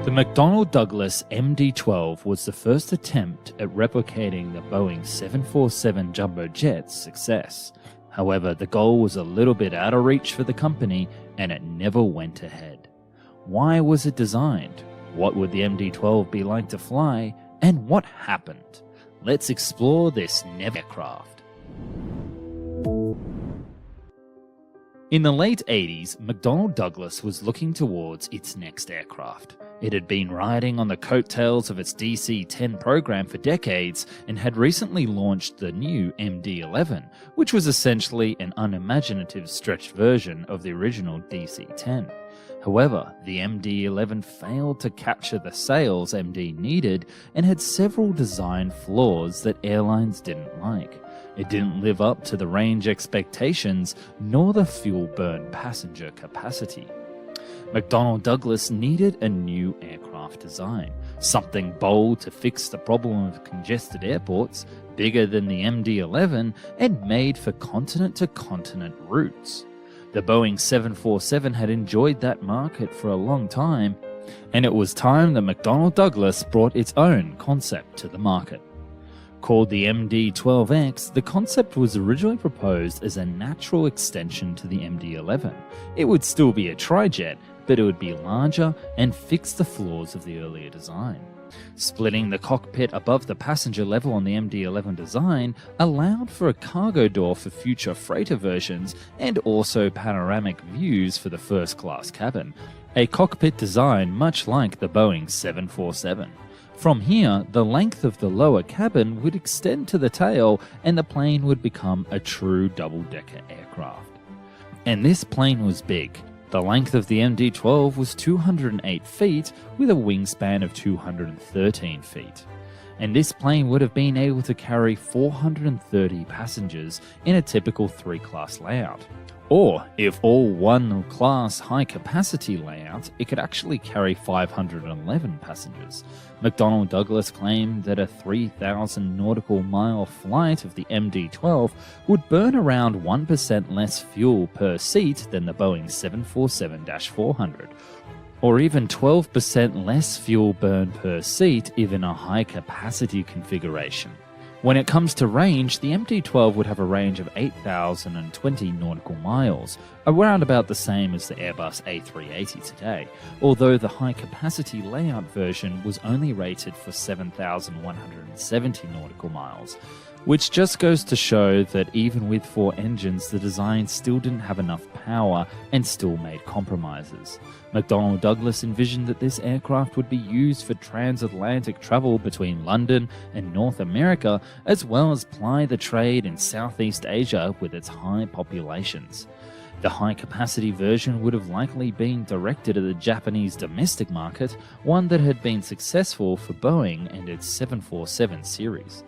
The McDonnell Douglas MD-12 was the first attempt at replicating the Boeing 747 jumbo jet's success. However, the goal was a little bit out of reach for the company and it never went ahead. Why was it designed? What would the MD-12 be like to fly? And what happened? Let's explore this never aircraft. In the late 80s, McDonnell Douglas was looking towards its next aircraft. It had been riding on the coattails of its DC-10 program for decades and had recently launched the new MD-11, which was essentially an unimaginative stretched version of the original DC-10. However, the MD-11 failed to capture the sales MD needed and had several design flaws that airlines didn't like. It didn't live up to the range expectations nor the fuel burn passenger capacity. McDonnell Douglas needed a new aircraft design, something bold to fix the problem of congested airports, bigger than the MD-11, and made for continent-to-continent routes. The Boeing 747 had enjoyed that market for a long time, and it was time that McDonnell Douglas brought its own concept to the market. Called the MD-12X, the concept was originally proposed as a natural extension to the MD-11. It would still be a trijet, but it would be larger and fix the flaws of the earlier design. Splitting the cockpit above the passenger level on the MD-11 design allowed for a cargo door for future freighter versions and also panoramic views for the first-class cabin, a cockpit design much like the Boeing 747. From here, the length of the lower cabin would extend to the tail and the plane would become a true double-decker aircraft. And this plane was big. The length of the MD-12 was 208 feet with a wingspan of 213 feet. And this plane would have been able to carry 430 passengers in a typical 3-class layout. Or, if all one-class high-capacity layout, it could actually carry 511 passengers. McDonnell Douglas claimed that a 3,000 nautical mile flight of the MD-12 would burn around 1% less fuel per seat than the Boeing 747-400, or even 12% less fuel burn per seat if in a high-capacity configuration. When it comes to range, the MD-12 would have a range of 8,020 nautical miles, around about the same as the Airbus A380 today, although the high-capacity layout version was only rated for 7,170 nautical miles, which just goes to show that even with 4 engines, the design still didn't have enough power and still made compromises. McDonnell Douglas envisioned that this aircraft would be used for transatlantic travel between London and North America, as well as ply the trade in Southeast Asia with its high populations. The high-capacity version would have likely been directed at the Japanese domestic market, one that had been successful for Boeing and its 747 series.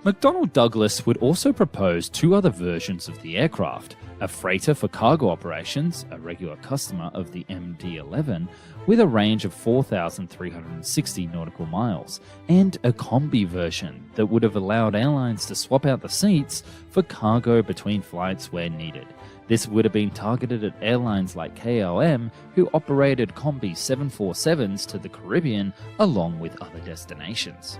McDonnell Douglas would also propose 2 other versions of the aircraft, a freighter for cargo operations, a regular customer of the MD-11, with a range of 4,360 nautical miles, and a combi version that would have allowed airlines to swap out the seats for cargo between flights where needed. This would have been targeted at airlines like KLM, who operated combi 747s to the Caribbean along with other destinations.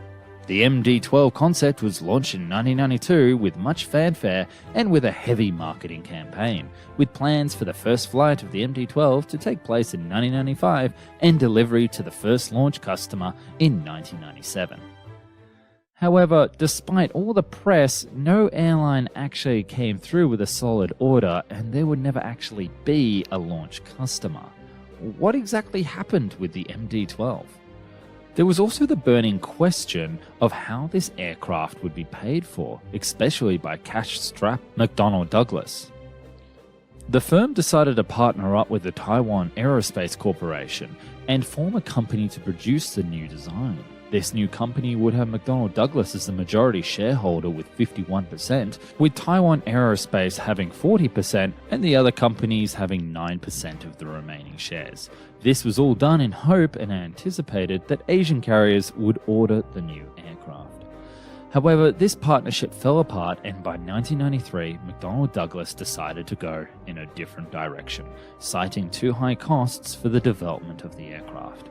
The MD-12 concept was launched in 1992 with much fanfare and with a heavy marketing campaign, with plans for the first flight of the MD-12 to take place in 1995 and delivery to the first launch customer in 1997. However, despite all the press, no airline actually came through with a solid order and there would never actually be a launch customer. What exactly happened with the MD-12? There was also the burning question of how this aircraft would be paid for, especially by cash-strapped McDonnell Douglas. The firm decided to partner up with the Taiwan Aerospace Corporation and form a company to produce the new design. This new company would have McDonnell Douglas as the majority shareholder with 51%, with Taiwan Aerospace having 40% and the other companies having 9% of the remaining shares. This was all done in hope and anticipated that Asian carriers would order the new aircraft. However, this partnership fell apart, and by 1993, McDonnell Douglas decided to go in a different direction, citing too high costs for the development of the aircraft.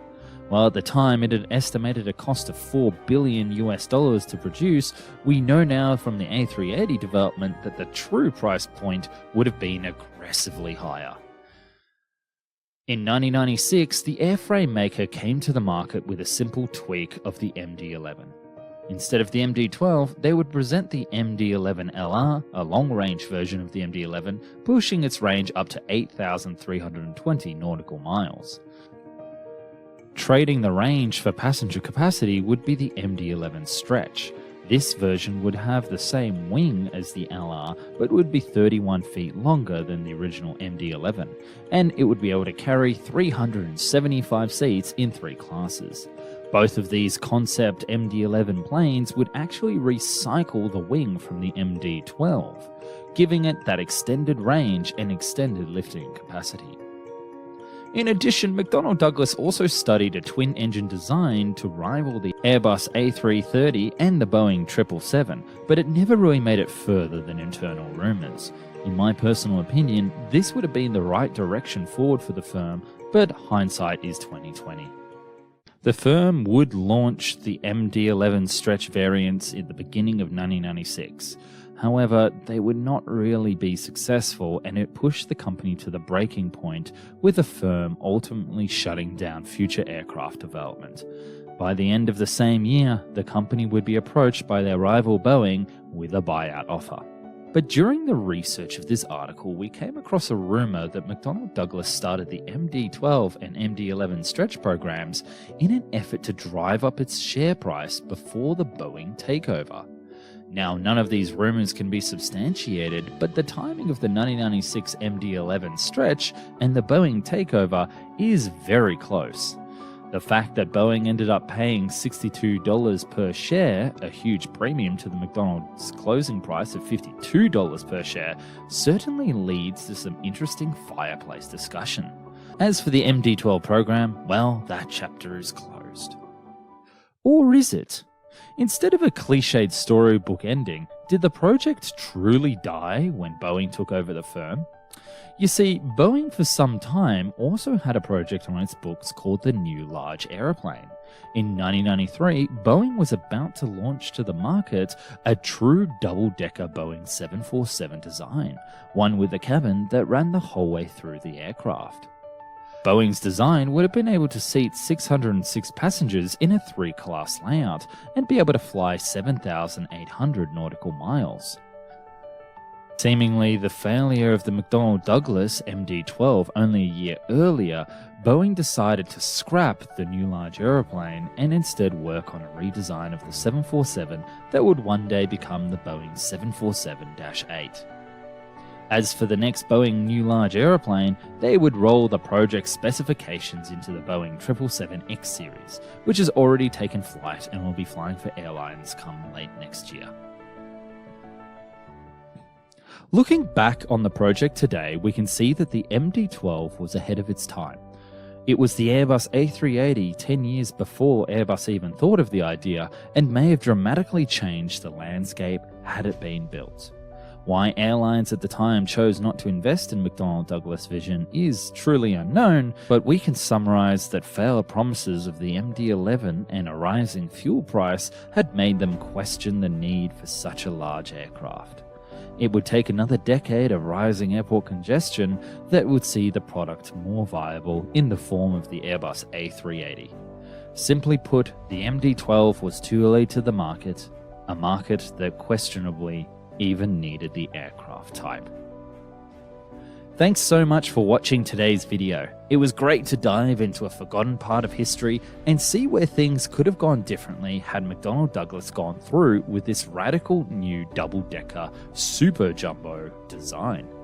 While at the time it had estimated a cost of $4 billion to produce, we know now from the A380 development that the true price point would have been aggressively higher. In 1996, the airframe maker came to the market with a simple tweak of the MD-11. Instead of the MD-12, they would present the MD-11LR, a long-range version of the MD-11, pushing its range up to 8,320 nautical miles. Trading the range for passenger capacity would be the MD-11 Stretch. This version would have the same wing as the LR, but would be 31 feet longer than the original MD-11, and it would be able to carry 375 seats in 3 classes. Both of these concept MD-11 planes would actually recycle the wing from the MD-12, giving it that extended range and extended lifting capacity. In addition, McDonnell Douglas also studied a twin-engine design to rival the Airbus A330 and the Boeing 777, but it never really made it further than internal rumours. In my personal opinion, this would have been the right direction forward for the firm, but hindsight is 2020. The firm would launch the MD-11 Stretch variants at the beginning of 1996. However, they would not really be successful, and it pushed the company to the breaking point, with the firm ultimately shutting down future aircraft development. By the end of the same year, the company would be approached by their rival Boeing with a buyout offer. But during the research of this article, we came across a rumor that McDonnell Douglas started the MD-12 and MD-11 Stretch programs in an effort to drive up its share price before the Boeing takeover. Now, none of these rumors can be substantiated, but the timing of the 1996 MD-11 Stretch and the Boeing takeover is very close. The fact that Boeing ended up paying $62 per share, a huge premium to the McDonald's closing price of $52 per share, certainly leads to some interesting fireplace discussion. As for the MD-12 program, well, that chapter is closed. Or is it? Instead of a cliched storybook ending, did the project truly die when Boeing took over the firm? You see, Boeing for some time also had a project on its books called the New Large Aeroplane. In 1993, Boeing was about to launch to the market a true double-decker Boeing 747 design, one with a cabin that ran the whole way through the aircraft. Boeing's design would have been able to seat 606 passengers in a 3-class layout and be able to fly 7,800 nautical miles. Seemingly the failure of the McDonnell Douglas MD-12 only a year earlier, Boeing decided to scrap the New Large Aeroplane and instead work on a redesign of the 747 that would one day become the Boeing 747-8. As for the next Boeing New Large Aeroplane, they would roll the project's specifications into the Boeing 777X series, which has already taken flight and will be flying for airlines come late next year. Looking back on the project today, we can see that the MD-12 was ahead of its time. It was the Airbus A380 10 years before Airbus even thought of the idea, and may have dramatically changed the landscape had it been built. Why airlines at the time chose not to invest in McDonnell Douglas vision is truly unknown, but we can summarize that failed promises of the MD-11 and a rising fuel price had made them question the need for such a large aircraft. It would take another decade of rising airport congestion that would see the product more viable in the form of the Airbus A380. Simply put, the MD-12 was too early to the market, a market that questionably even needed the aircraft type. Thanks so much for watching today's video. It was great to dive into a forgotten part of history and see where things could have gone differently had McDonnell Douglas gone through with this radical new double-decker super jumbo design.